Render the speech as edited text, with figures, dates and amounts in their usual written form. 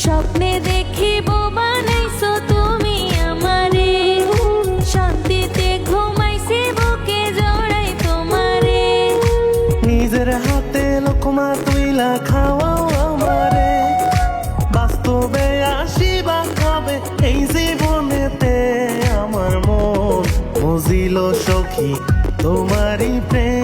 স্বপ্নে দেখিব বানাইছো তুমি আমারে, শান্তিতে ঘুমাইছি বুকে জড়াই তোমারে। নিজের হাতে লোকমা তুইলা খাওয়াও আমারে, বাস্তবে আসিবা খাবে এই জীবনেতে। আমার মন বুঝিল সখী তোমারই প্রেম।